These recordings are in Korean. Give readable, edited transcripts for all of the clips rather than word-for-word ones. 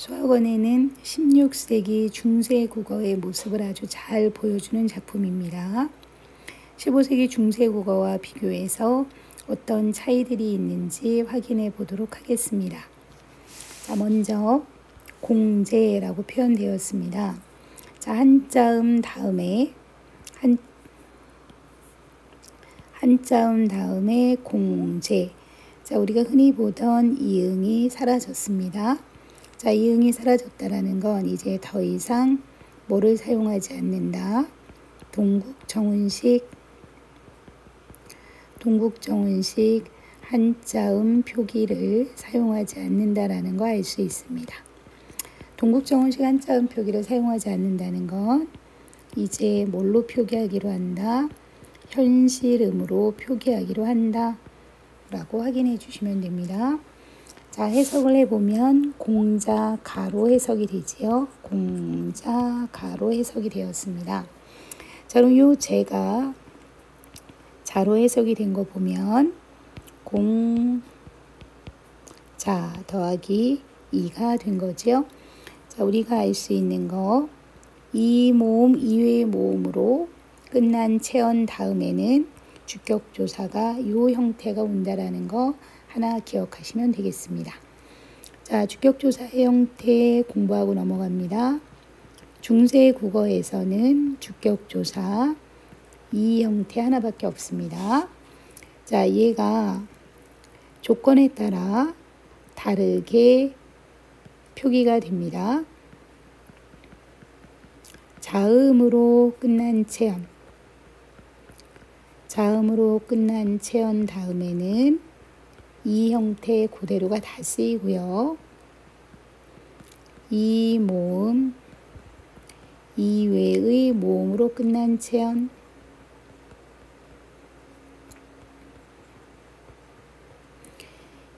수학원에는 16세기 중세 국어의 모습을 아주 잘 보여주는 작품입니다. 15세기 중세 국어와 비교해서 어떤 차이들이 있는지 확인해 보도록 하겠습니다. 자, 먼저 공제라고 표현되었습니다. 자, 한자음 다음에 한자음 다음에 공제. 자, 우리가 흔히 보던 이응이 사라졌습니다. 자, 이응이 사라졌다라는 건 이제 더 이상 뭐를 사용하지 않는다. 동국정운식 한자음 표기를 사용하지 않는다라는 거 알 수 있습니다. 동국정운식 한자음 표기를 사용하지 않는다는 건 이제 뭘로 표기하기로 한다? 현실음으로 표기하기로 한다 라고 확인해 주시면 됩니다. 자, 해석을 해보면 공자 가로 해석이 되지요. 공자 가로 해석이 되었습니다. 자, 그럼 요 제가 자로 해석이 된 거 보면 공자 더하기 2가 된 거죠. 자, 우리가 알 수 있는 거 이 모음 이외의 모음으로 끝난 체언 다음에는 주격조사가 요 형태가 온다라는 거 하나 기억하시면 되겠습니다. 자, 주격조사의 형태 공부하고 넘어갑니다. 중세 국어에서는 주격조사 이 형태 하나밖에 없습니다. 자, 얘가 조건에 따라 다르게 표기가 됩니다. 자음으로 끝난 체언. 자음으로 끝난 체언 다음에는 이 형태 그대로가 다 쓰이고요. 이 모음 이외의 모음으로 끝난 체언.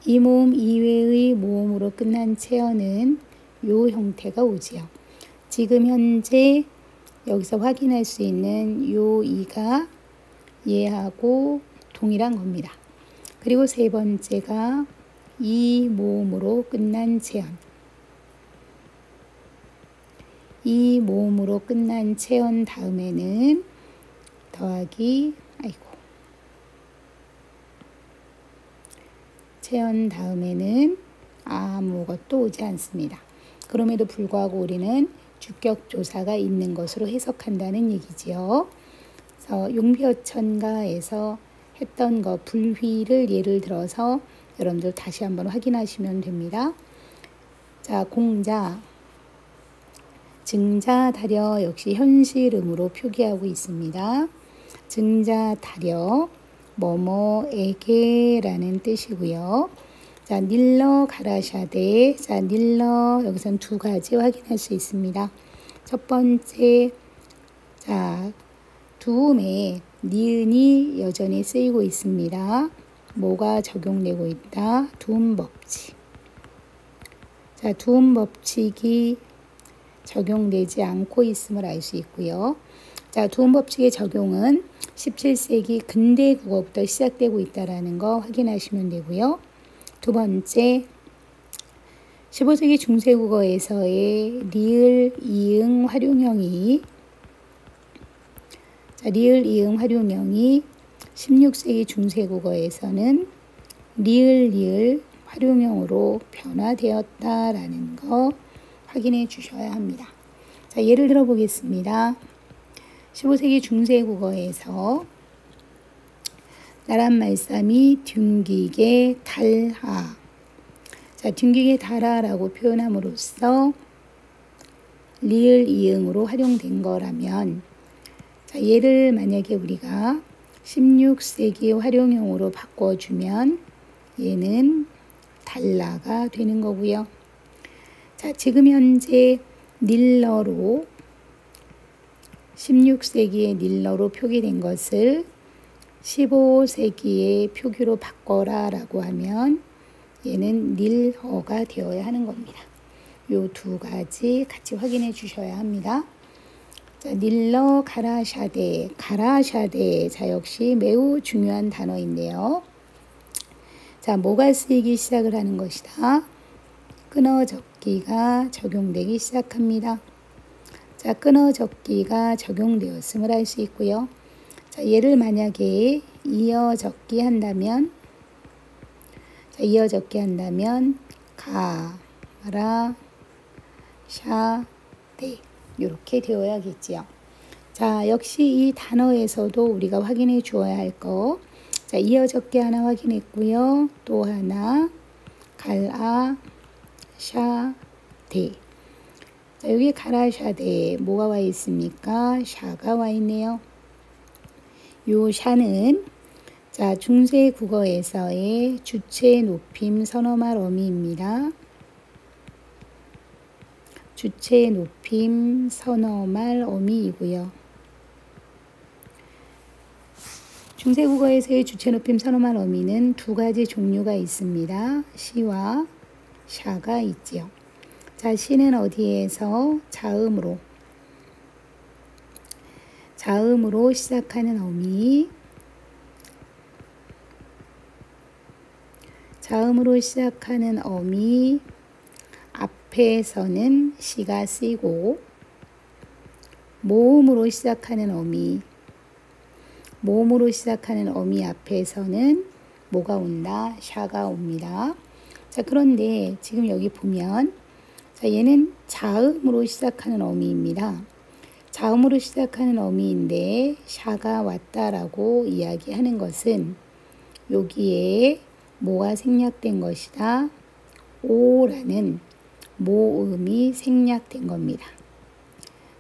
이 모음 이외의 모음으로 끝난 체언은 요 형태가 오지요. 지금 현재 여기서 확인할 수 있는 요 이가 얘하고 동일한 겁니다. 그리고 세 번째가 이 모음으로 끝난 체언. 이 모음으로 끝난 체언 다음에는 더하기 체언 다음에는 아무것도 오지 않습니다. 그럼에도 불구하고 우리는 주격조사가 있는 것으로 해석한다는 얘기지요. 그래서 용비어천가에서 했던 거 불휘를 예를 들어서 여러분들 다시 한번 확인하시면 됩니다. 자, 공자, 증자, 다려 역시 현실음으로 표기하고 있습니다. 증자, 다려 뭐뭐에게라는 뜻이고요. 자, 닐러 가라샤데. 자, 닐러 여기선 두 가지 확인할 수 있습니다. 첫 번째, 자, 두음에 니은이 여전히 쓰이고 있습니다. 뭐가 적용되고 있다? 두음 법칙. 자, 두음 법칙이 적용되지 않고 있음을 알 수 있고요. 자, 두음 법칙의 적용은 17세기 근대 국어부터 시작되고 있다는 거 확인하시면 되고요. 두 번째, 15세기 중세 국어에서의 리을 이응 활용형이 16세기 중세 국어에서는 리을 활용형으로 변화되었다라는 거 확인해 주셔야 합니다. 자, 예를 들어 보겠습니다. 15세기 중세 국어에서 나란 말씀이 둔기게 달하. 자, 둔기게 달하라고 표현함으로써 리을 이응으로 활용된 거라면, 자, 얘를 만약에 우리가 16세기 활용형으로 바꿔주면 얘는 달라가 되는 거고요. 자, 지금 현재 닐러로 16세기의 닐러로 표기된 것을 15세기의 표기로 바꿔라 라고 하면 얘는 닐허가 되어야 하는 겁니다. 요 두 가지 같이 확인해 주셔야 합니다. 자, 닐러 가라샤데. 자, 역시 매우 중요한 단어인데요. 자, 뭐가 쓰이기 시작을 하는 것이다? 끊어졌기. 적기가 적용되기 시작합니다. 자, 끊어 적기가 적용되었음을 알 수 있고요. 자, 얘를 만약에 이어 적기 한다면, 자, 이어 적기 한다면 가, 라, 샤, 대 이렇게 되어야겠지요. 자, 역시 이 단어에서도 우리가 확인해 주어야 할 거. 자, 이어 적기 하나 확인했고요. 또 하나 갈아, 샤, 대. 자, 여기 가라, 샤, 대 뭐가 와 있습니까? 샤가 와 있네요. 요 샤는 자, 중세 국어에서의 주체 높임 선어말 어미입니다. 주체 높임 선어말 어미이고요. 중세 국어에서의 주체 높임 선어말 어미는 두 가지 종류가 있습니다. 시와 샤가 있지요. 자, 시는 어디에서 자음으로 시작하는 어미, 자음으로 시작하는 어미 앞에서는 시가 쓰이고, 모음으로 시작하는 어미 앞에서는 뭐가 온다? 샤가 옵니다. 자, 그런데 지금 여기 보면, 자, 얘는 자음으로 시작하는 어미입니다. 자음으로 시작하는 어미인데 샤가 왔다라고 이야기하는 것은 여기에 뭐가 생략된 것이다? 오라는 모음이 생략된 겁니다.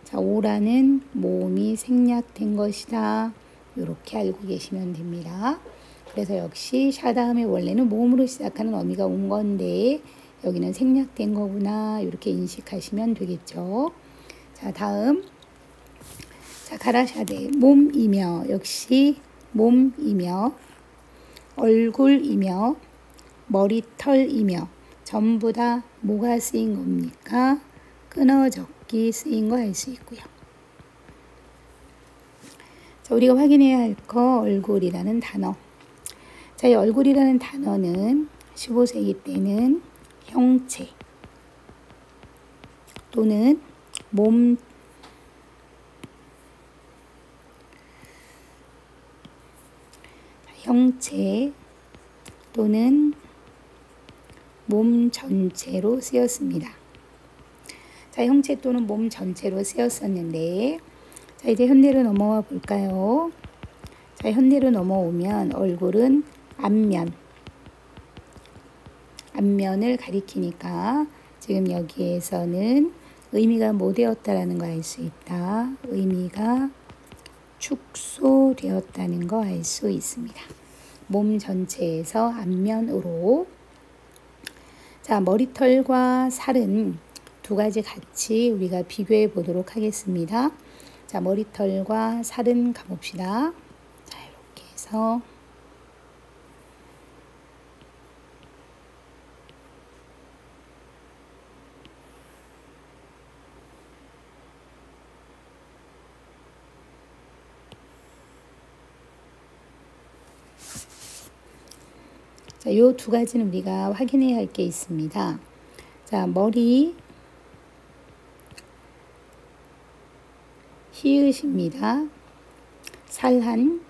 자, 오라는 모음이 생략된 것이다. 이렇게 알고 계시면 됩니다. 그래서 역시 샤 다음에 원래는 모음으로 시작하는 어미가 온 건데 여기는 생략된 거구나. 이렇게 인식하시면 되겠죠. 자, 다음. 자, 가라샤대 몸이며, 역시 몸이며 얼굴이며 머리털이며 전부 다 뭐가 쓰인 겁니까? 끊어 적기 쓰인 거 알 수 있고요. 자, 우리가 확인해야 할 거 얼굴이라는 단어. 자, 이 얼굴이라는 단어는 15세기 때는 형체 또는 몸 형체 또는 몸 전체로 쓰였습니다. 자, 형체 또는 몸 전체로 쓰였었는데, 자, 이제 현대로 넘어와 볼까요? 자, 현대로 넘어오면 얼굴은 앞면을 가리키니까 지금 여기에서는 의미가 뭐 되었다라는 거 알 수 있다. 의미가 축소되었다는 거 알 수 있습니다. 몸 전체에서 앞면으로. 자, 머리털과 살은 두 가지 같이 우리가 비교해 보도록 하겠습니다. 자, 머리털과 살은 가봅시다. 자, 이렇게 해서 자, 요 두 가지는 우리가 확인해야 할 게 있습니다. 자, 머리 히읗입니다. 살한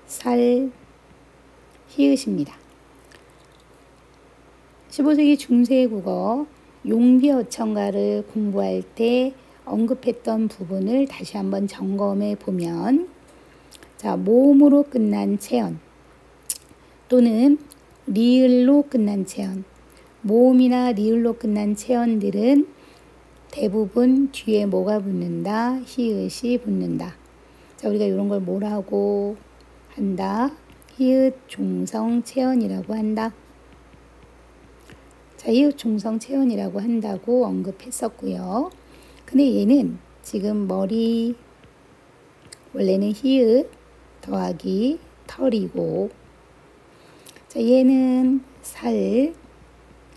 살 히읗입니다. 15세기 중세 국어 용비어천가를 공부할 때 언급했던 부분을 다시 한번 점검해 보면, 자, 모음으로 끝난 체언 또는 리을로 끝난 체언, 모음이나 리을로 끝난 체언들은 대부분 뒤에 뭐가 붙는다? 히읗이 붙는다. 자, 우리가 이런 걸 뭐라고 한다? 히읗 종성 체언이라고 한다. 자, 히읗 종성 체언이라고 한다고 언급했었고요. 근데 얘는 지금 머리 원래는 히읗 더하기 털이고, 자, 얘는 살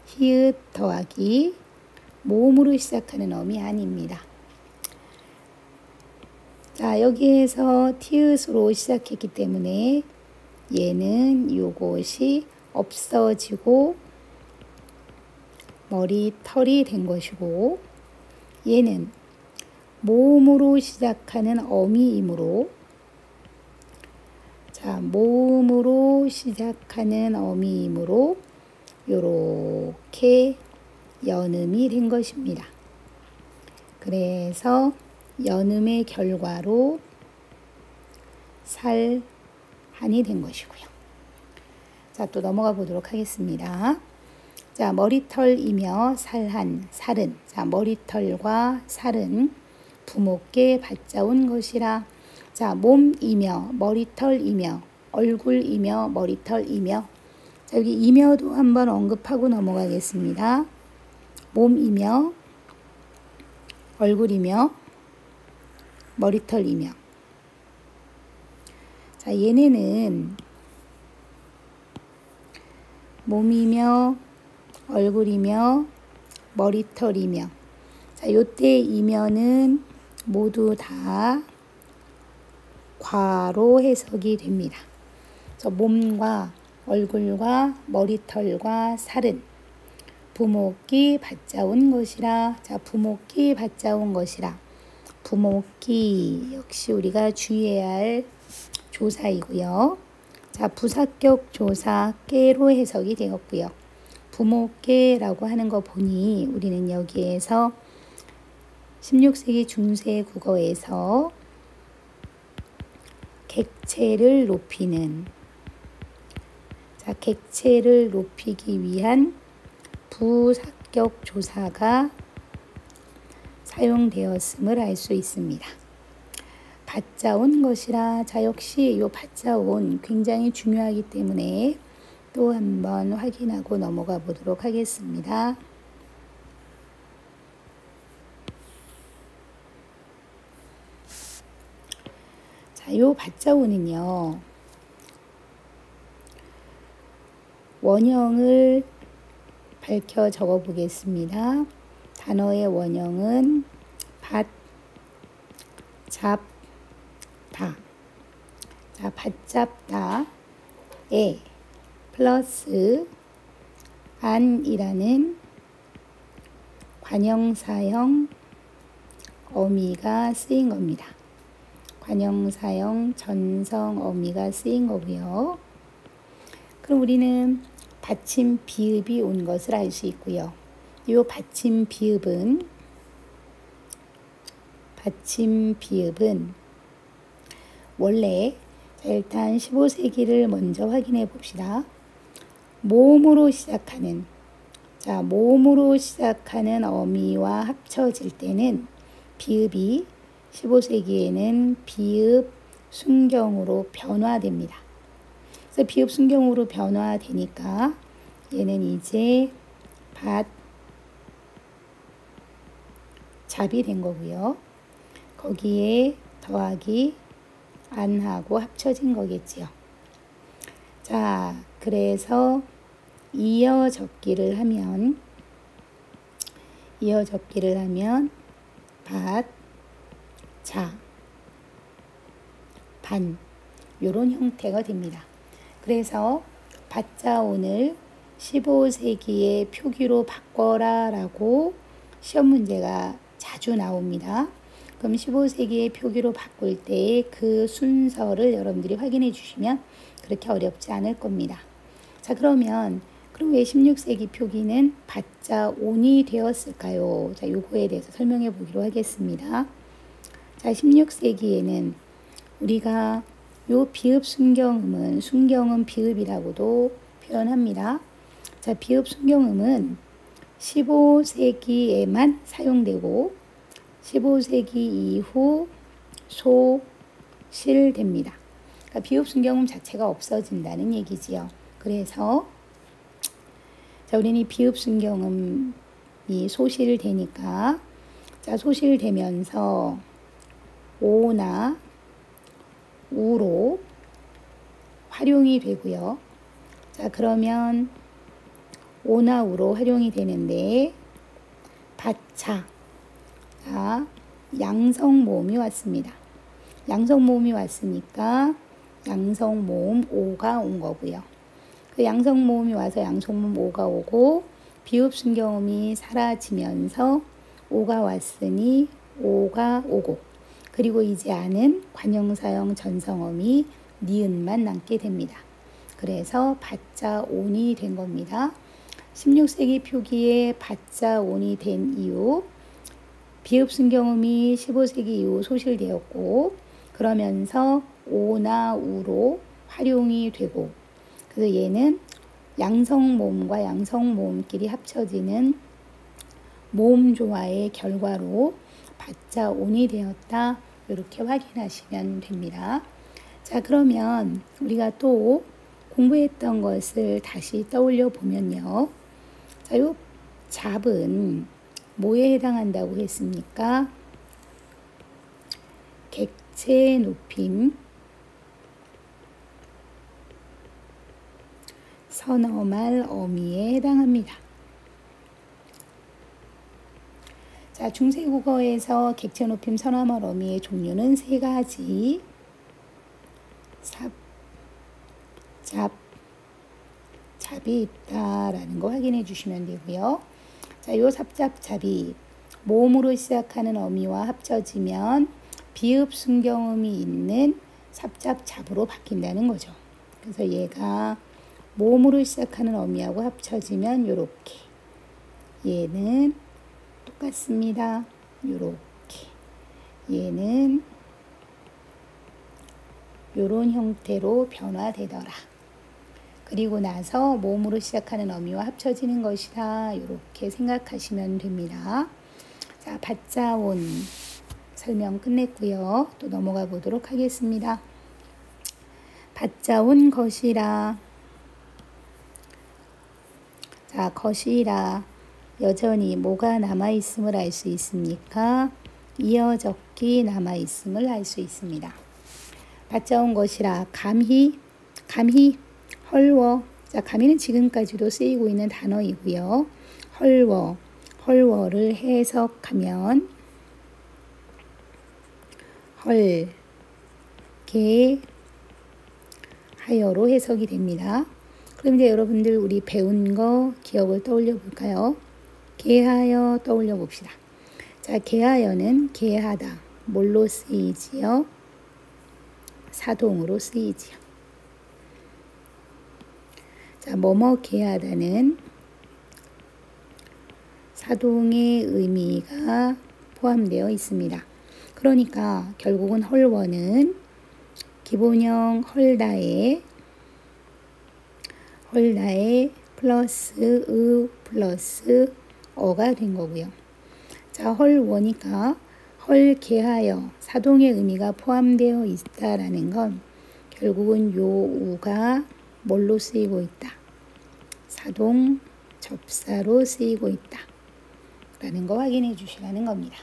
히읗 더하기 모음으로 시작하는 어미 아닙니다. 자, 여기에서 티읕으로 시작했기 때문에 얘는 요것이 없어지고 머리털이 된 것이고, 얘는 모음으로 시작하는 어미이므로, 자, 모음으로 시작하는 어미이므로 요렇게 연음이 된 것입니다. 그래서 연음의 결과로 살한이 된 것이고요. 자, 또 넘어가 보도록 하겠습니다. 자, 머리털이며 살한, 살은. 자, 머리털과 살은 부모께 받자온 것이라. 자, 몸이며 머리털이며 얼굴이며 머리털이며. 자, 여기 이며도 한번 언급하고 넘어가겠습니다. 몸이며 얼굴이며 머리털이며. 자, 얘네는 몸이며 얼굴이며 머리털이며. 자, 요때 이면은 모두 다 과로 해석이 됩니다. 저 몸과 얼굴과 머리털과 살은 부모께 받자온 것이라. 자, 부모께 받자온 것이라. 부모께 역시 우리가 주의해야 할 조사이고요. 자, 부사격 조사 깨로 해석이 되었고요. 부모께라고 하는 거 보니 우리는 여기에서 16세기 중세 국어에서 객체를 높이는, 자, 객체를 높이기 위한 부사격 조사가 사용되었음을 알 수 있습니다. 받자온 것이라. 자, 역시 이 받자온 굉장히 중요하기 때문에 또 한번 확인하고 넘어가 보도록 하겠습니다. 자, 이 받자온은요, 원형을 밝혀 적어 보겠습니다. 단어의 원형은 받, 잡, 다. 자, 받잡다에 플러스 안이라는 관형사형 어미가 쓰인 겁니다. 관형사형 전성 어미가 쓰인 거고요. 그럼 우리는 받침 비읍이 온 것을 알 수 있고요. 이 받침 비읍은 원래, 자, 일단 15세기를 먼저 확인해 봅시다. 모음으로 시작하는, 자, 모음으로 시작하는 어미와 합쳐질 때는 비읍이 15세기에는 비읍 순경으로 변화됩니다. 그래서 비읍 순경으로 변화되니까 얘는 이제 잡이 된 거고요. 거기에 더하기 안하고 합쳐진 거겠지요. 자, 그래서 이어 접기를 하면 받, 자, 반 요런 형태가 됩니다. 그래서 받자온을 15세기의 표기로 바꿔라 라고 시험 문제가 자주 나옵니다. 그럼 15세기의 표기로 바꿀 때 그 순서를 여러분들이 확인해 주시면 그렇게 어렵지 않을 겁니다. 자, 그럼 왜 16세기 표기는 받자온이 되었을까요? 자, 요거에 대해서 설명해 보기로 하겠습니다. 자, 16세기에는 우리가 요 비읍 순경음 비읍이라고도 표현합니다. 자, 비읍 순경음은 15세기에만 사용되고 15세기 이후 소실됩니다. 그러니까 비읍 순경음 자체가 없어진다는 얘기지요. 그래서 자, 우리는 이 비읍 순경음이 소실되니까, 자, 소실되면서 오나 우로 활용이 되고요. 자, 그러면 오나 우로 활용이 되는데 받자, 자, 양성모음이 왔습니다. 양성모음이 왔으니까 양성모음 오가 온 거고요. 그 양성모음이 와서 양성모음 오가 오고 비읍순경음이 사라지면서 오가 왔으니 오가 오고, 그리고 이제 아는 관형사형 전성음이 니은만 남게 됩니다. 그래서 받자온이 된 겁니다. 16세기 표기에 받자온이 된 이후 비읍순경음이 15세기 이후 소실되었고, 그러면서 오나 우로 활용이 되고, 그래서 얘는 양성모음과 양성모음끼리 합쳐지는 모음조화의 결과로 받자온이 되었다. 이렇게 확인하시면 됩니다. 자, 그러면 우리가 또 공부했던 것을 다시 떠올려 보면요. 자, 요 잡은 뭐에 해당한다고 했습니까? 객체 높임, 선어말 어미에 해당합니다. 자, 중세국어에서 객체 높임 선어말 어미의 종류는 세 가지. 삽, 잡, 잡이 있다라는 거 확인해 주시면 되고요. 자, 요 삽잡잡이 모음으로 시작하는 어미와 합쳐지면 비읍순경음이 있는 삽잡잡으로 바뀐다는 거죠. 그래서 얘가 모음으로 시작하는 어미하고 합쳐지면 요렇게, 얘는 똑같습니다. 요렇게, 얘는 요런 형태로 변화되더라. 그리고 나서 모음으로 시작하는 어미와 합쳐지는 것이다. 이렇게 생각하시면 됩니다. 자, 받자온 설명 끝냈고요. 또 넘어가 보도록 하겠습니다. 받자온 것이라. 자, 것이라 여전히 뭐가 남아있음을 알 수 있습니까? 이어적기 남아있음을 알 수 있습니다. 받자온 것이라 감히, 감히, 헐워. 자, 감히는 지금까지도 쓰이고 있는 단어이고요. 헐워, 헐워를 해석하면 헐, 개, 하여로 해석이 됩니다. 그럼 이제 여러분들 우리 배운 거 기억을 떠올려 볼까요? 개하여 떠올려 봅시다. 자, 개하여는 개하다. 뭘로 쓰이지요? 사동으로 쓰이지요. 자, 뭐뭐 개하다는 사동의 의미가 포함되어 있습니다. 그러니까 결국은 헐워는 기본형 헐다에 플러스 의 플러스 어가 된 거고요. 자, 헐워니까 헐개하여 사동의 의미가 포함되어 있다라는 건 결국은 요 우가 뭘로 쓰이고 있다? 사동 접사로 쓰이고 있다. 라는 거 확인해 주시라는 겁니다.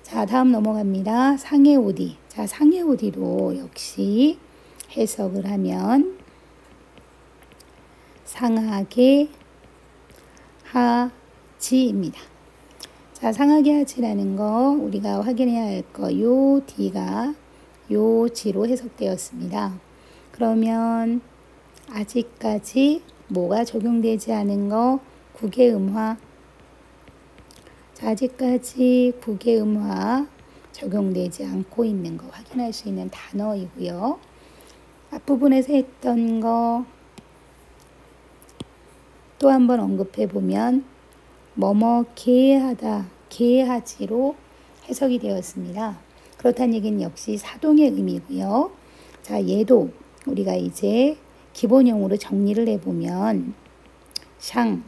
자, 다음 넘어갑니다. 상해오디. 자, 상해오디도 역시 해석을 하면 상하게 하지입니다. 자, 상하게 하지라는 거 우리가 확인해야 할 거, 요 D가 요 지로 해석되었습니다. 그러면 아직까지 뭐가 적용되지 않은 거? 국외음화. 자, 아직까지 국외음화 적용되지 않고 있는 거 확인할 수 있는 단어이고요. 앞부분에서 했던 거 또 한번 언급해 보면 뭐뭐 개하다, 개하지로 해석이 되었습니다. 그렇다는 얘기는 역시 사동의 의미고요. 자, 얘도 우리가 이제 기본형으로 정리를 해보면 샹,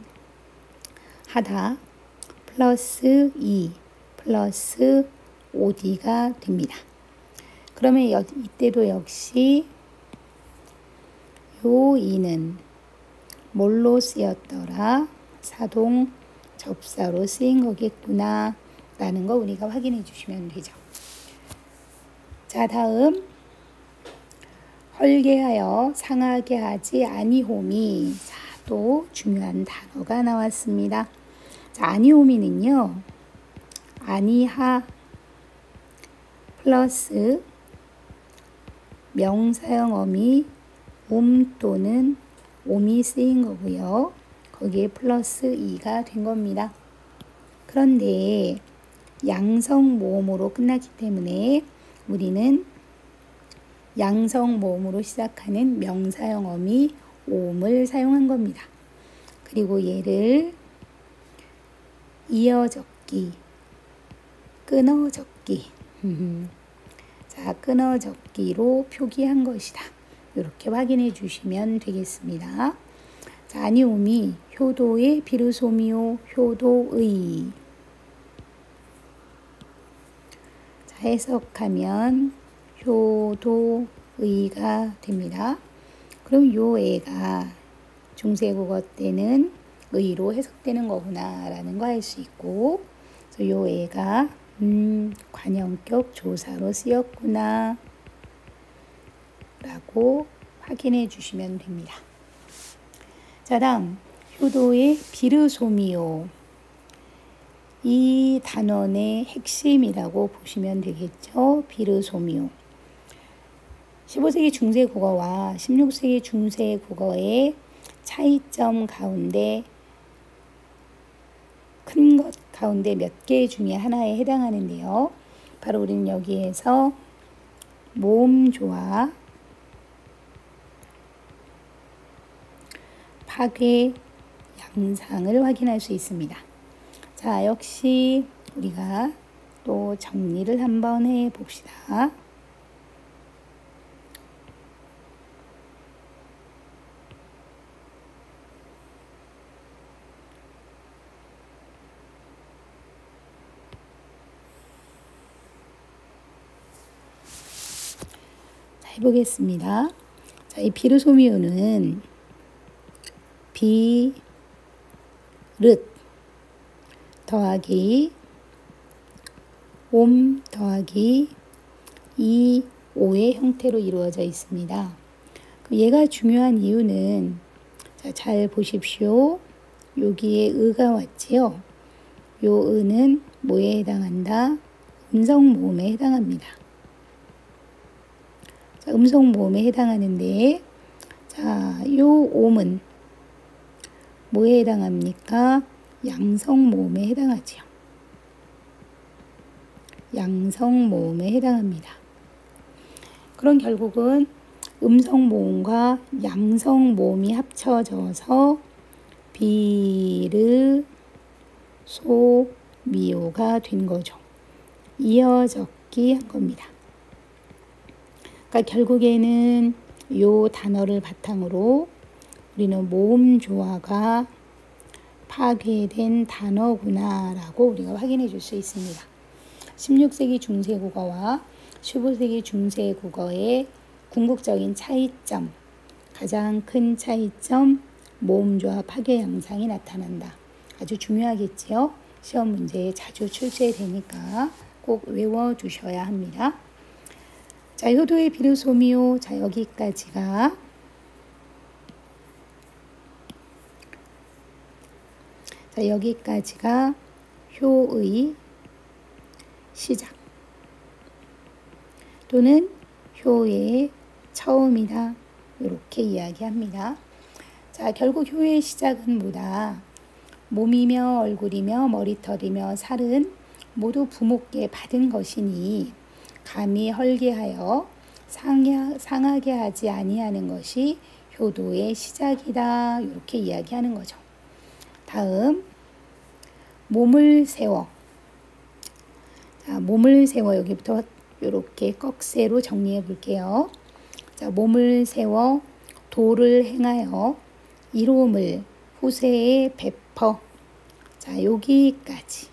하다, 플러스 이, 플러스 오디가 됩니다. 그러면 이때도 역시 요 이는 뭘로 쓰였더라? 사동 접사로 쓰인 거겠구나 라는 거 우리가 확인해 주시면 되죠. 자, 다음 헐게하여 상하게 하지 아니호미. 자, 또 중요한 단어가 나왔습니다. 자, 아니호미는요, 아니하 플러스 명사형 어미 또는 옴이 쓰인 거고요. 거기에 플러스 이가 된 겁니다. 그런데 양성 모음으로 끝났기 때문에 우리는 양성 모음으로 시작하는 명사형 어미 오음을 사용한 겁니다. 그리고 얘를 이어 적기, 끊어 적기, 자, 끊어 적기로 표기한 것이다. 이렇게 확인해 주시면 되겠습니다. 자, 아니오미 효도의 비르소미오 효도의. 자, 해석하면 효도의가 됩니다. 그럼 요 애가 중세국어 때는 의로 해석되는 거구나 라는 거 알 수 있고, 요 애가 관형격 조사로 쓰였구나 라고 확인해 주시면 됩니다. 자, 다음 효도의 비르소미오, 이 단원의 핵심이라고 보시면 되겠죠. 비르소미오. 15세기 중세국어와 16세기 중세국어의 차이점 가운데 큰 것 가운데 몇 개 중에 하나에 해당하는데요. 바로 우리는 여기에서 모음조와 파괴 양상을 확인할 수 있습니다. 자, 역시 우리가 또 정리를 한번 해 봅시다. 해보겠습니다. 자, 이 비르소미오는 비릇 더하기 옴 더하기 이 오의 형태로 이루어져 있습니다. 얘가 중요한 이유는, 자, 잘 보십시오. 여기에 의가 왔지요. 요 의는 뭐에 해당한다? 음성 모음에 해당합니다. 자, 음성 모음에 해당하는데, 자, 요 옴은 뭐에 해당합니까? 양성 모음에 해당하지요. 양성 모음에 해당합니다. 그럼 결국은 음성 모음과 양성 모음이 합쳐져서 비르소미오가 된 거죠. 이어 적기 한 겁니다. 그러니까 결국에는 요 단어를 바탕으로 우리는 모음 조화가 파괴된 단어구나 라고 우리가 확인해 줄 수 있습니다. 16세기 중세국어와 15세기 중세국어의 궁극적인 차이점, 가장 큰 차이점, 모음 조화 파괴 양상이 나타난다. 아주 중요하겠지요. 시험 문제에 자주 출제되니까 꼭 외워주셔야 합니다. 자, 효도의 비르소미오, 자, 여기까지가 효의 시작 또는 효의 처음이다. 이렇게 이야기합니다. 자, 결국 효의 시작은 뭐다? 몸이며 얼굴이며 머리털이며 살은 모두 부모께 받은 것이니 감히 헐게하여 상하게 하지 아니하는 것이 효도의 시작이다. 이렇게 이야기하는 거죠. 다음, 몸을 세워. 자, 몸을 세워. 여기부터 이렇게 꺽쇠로 정리해 볼게요. 자, 몸을 세워 도를 행하여 이로움을 후세에 베퍼. 자, 여기까지.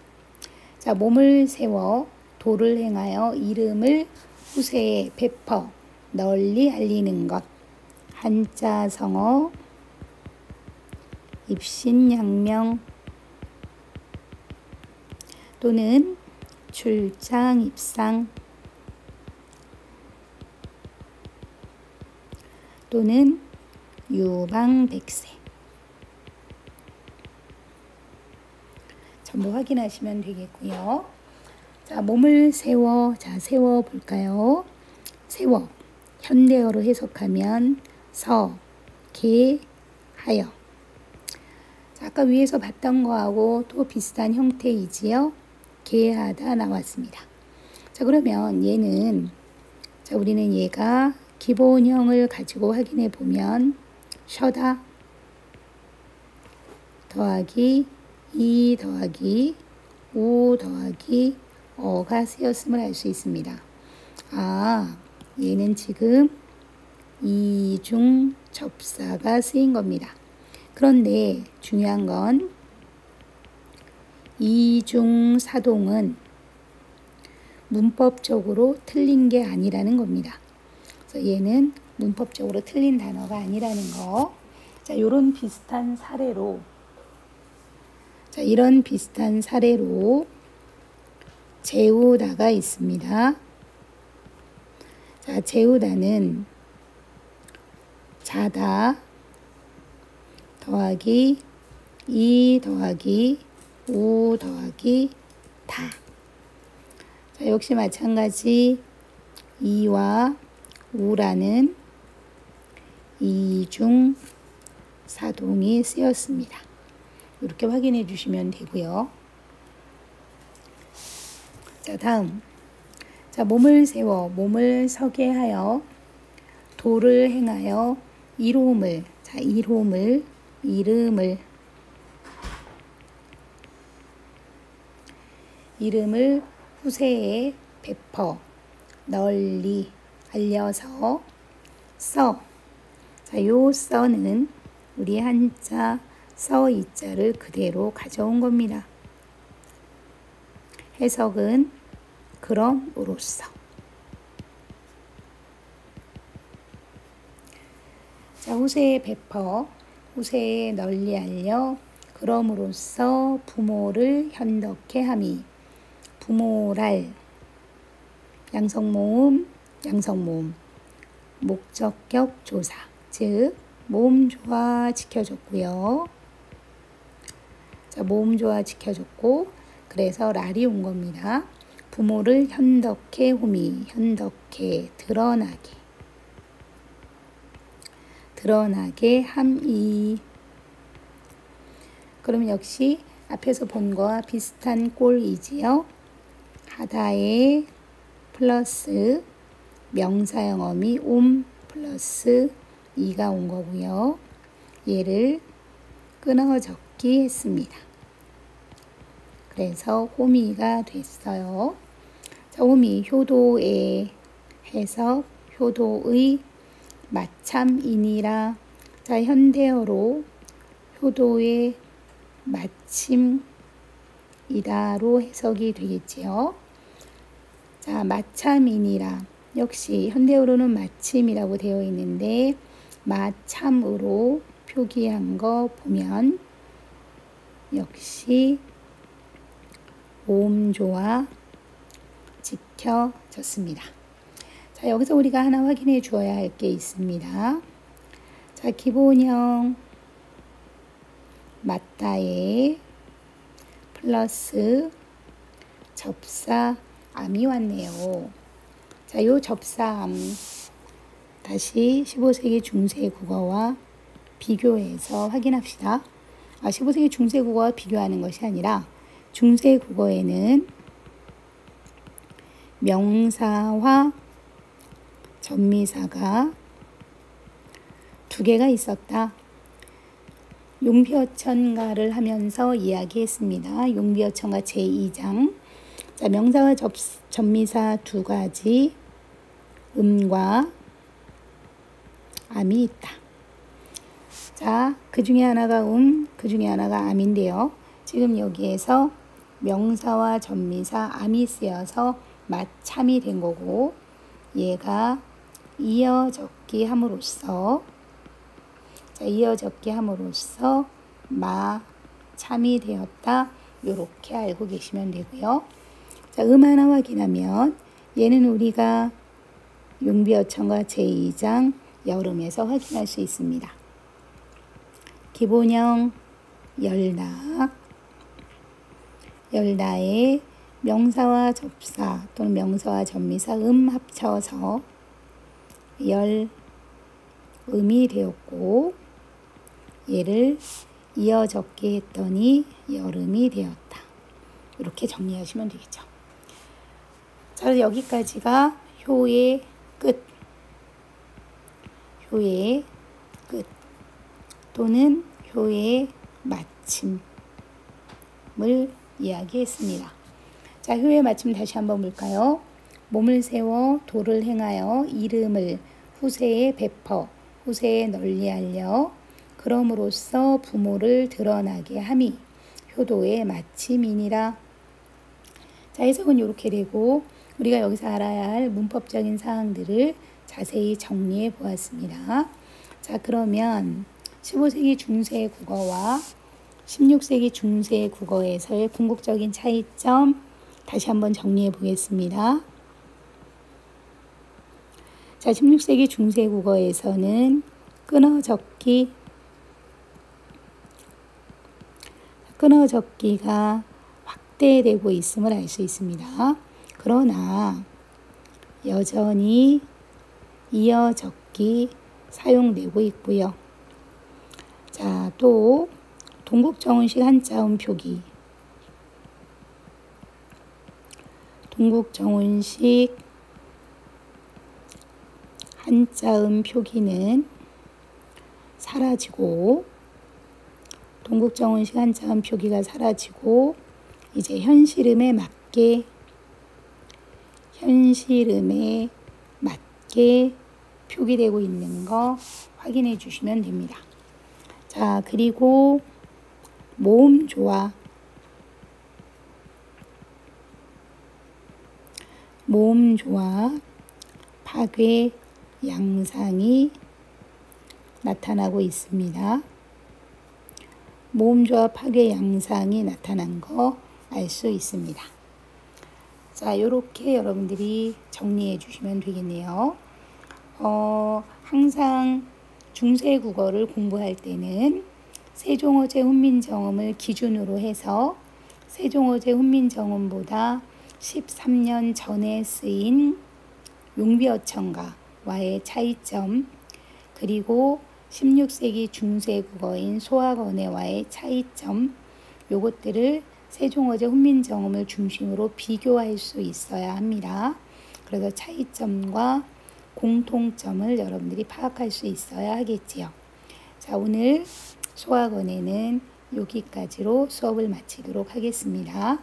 자, 몸을 세워 도를 행하여 이름을 후세에 베퍼. 널리 알리는 것. 한자 성어 입신양명 또는 출장 입상 또는 유방백세 전부 확인하시면 되겠고요. 자, 몸을 세워. 자, 세워 볼까요? 세워. 현대어로 해석하면 서, 개, 하여. 아까 위에서 봤던 거하고 또 비슷한 형태이지요. 개하다 나왔습니다. 자, 그러면 얘는, 자, 우리는 얘가 기본형을 가지고 확인해 보면 쉬다 더하기 이 더하기 우 더하기 어가 쓰였음을 알 수 있습니다. 아, 얘는 지금 이중 접사가 쓰인 겁니다. 그런데 중요한 건 이중 사동은 문법적으로 틀린 게 아니라는 겁니다. 그래서 얘는 문법적으로 틀린 단어가 아니라는 거. 자, 이런 비슷한 사례로, 자, 이런 비슷한 사례로 재우다가 있습니다. 자, 재우다는 자다 더하기 이 더하기 우 더하기 다. 자, 역시 마찬가지 이와 우라는 이중 사동이 쓰였습니다. 이렇게 확인해 주시면 되고요. 자, 다음. 자, 몸을 세워 몸을 서게 하여 도를 행하여 이롬을, 자, 이름을 후세에 베퍼 널리 알려서 써. 자, 요 써는 우리 한자 써 이자를 그대로 가져온 겁니다. 해석은 그럼으로써. 자, 후세에 베퍼, 후세에 널리 알려, 그럼으로써 부모를 현덕케 함이. 부모랄, 양성모음, 목적격 조사, 즉 모음 조화 지켜줬고요. 자, 모음 조화 지켜줬고, 그래서 랄이 온 겁니다. 부모를 현덕케 호미, 현덕케 드러나게 함이. 그럼 역시 앞에서 본 거와 비슷한 꼴이지요. 하다에 플러스 명사형 어미 옴 플러스 이가 온 거고요. 얘를 끊어 적기 했습니다. 그래서 호미가 됐어요. 자, 호미 효도에 해석 효도의 마참이니라. 자, 현대어로 효도의 마침이다로 해석이 되겠지요. 자, 마참이니라. 역시 현대어로는 마침이라고 되어 있는데 마참으로 표기한 거 보면 역시 모음조화 지켜졌습니다. 자, 여기서 우리가 하나 확인해 주어야 할 게 있습니다. 자, 기본형 맞다에 플러스 접사암이 왔네요. 자, 요 접사암 다시 15세기 중세 국어와 비교해서 확인합시다. 15세기 중세 국어와 비교하는 것이 아니라 중세 국어에는 명사와 전미사가 두 개가 있었다. 용비어천가를 하면서 이야기했습니다. 용비어천가 제2장. 자, 명사와 전미사 두 가지 음과 암이 있다. 자, 그 중에 하나가 그 중에 하나가 암인데요. 지금 여기에서 명사와 전미사 암이 쓰여서 마참이 된 거고, 얘가 이어적기 함으로써, 자, 이어적기 함으로써 마참이 되었다. 요렇게 알고 계시면 되고요. 자, 하나 확인하면 얘는 우리가 용비어천가 제2장 여름에서 확인할 수 있습니다. 기본형 열다에 명사와 접사 또는 명사와 전미사 합쳐서 열음이 되었고, 얘를 이어 적기 했더니 여름이 되었다. 이렇게 정리하시면 되겠죠. 자, 여기까지가 효의 끝. 효의 끝 또는 효의 마침을 이야기했습니다. 자, 효의 마침 다시 한번 볼까요? 몸을 세워 도를 행하여 이름을 후세에 베퍼 후세에 널리 알려 그럼으로써 부모를 드러나게 함이 효도의 마침이니라. 자, 해석은 이렇게 되고 우리가 여기서 알아야 할 문법적인 사항들을 자세히 정리해 보았습니다. 자, 그러면 15세기 중세 국어와 16세기 중세 국어에서의 궁극적인 차이점 다시 한번 정리해 보겠습니다. 자, 16세기 중세 국어에서는 끊어적기가 확대되고 있음을 알 수 있습니다. 그러나 여전히 이어적기 사용되고 있고요. 자, 또 동국정운식 한자음 표기. 동국정운식 한자음 표기는 사라지고 동국정운식 한자음 표기가 사라지고 이제 현실음에 맞게 표기되고 있는 거 확인해 주시면 됩니다. 자, 그리고 모음조화 파괴 양상이 나타나고 있습니다. 모음조화 파괴 양상이 나타난 거 알 수 있습니다. 자, 이렇게 여러분들이 정리해 주시면 되겠네요. 항상 중세 국어를 공부할 때는 세종어제 훈민정음을 기준으로 해서 세종어제 훈민정음보다 13년 전에 쓰인 용비어천가와의 차이점, 그리고 16세기 중세 국어인 소학원어와의 차이점, 요것들을 세종어제 훈민정음을 중심으로 비교할 수 있어야 합니다. 그래서 차이점과 공통점을 여러분들이 파악할 수 있어야 하겠지요. 자, 오늘 소학원에는 여기까지로 수업을 마치도록 하겠습니다.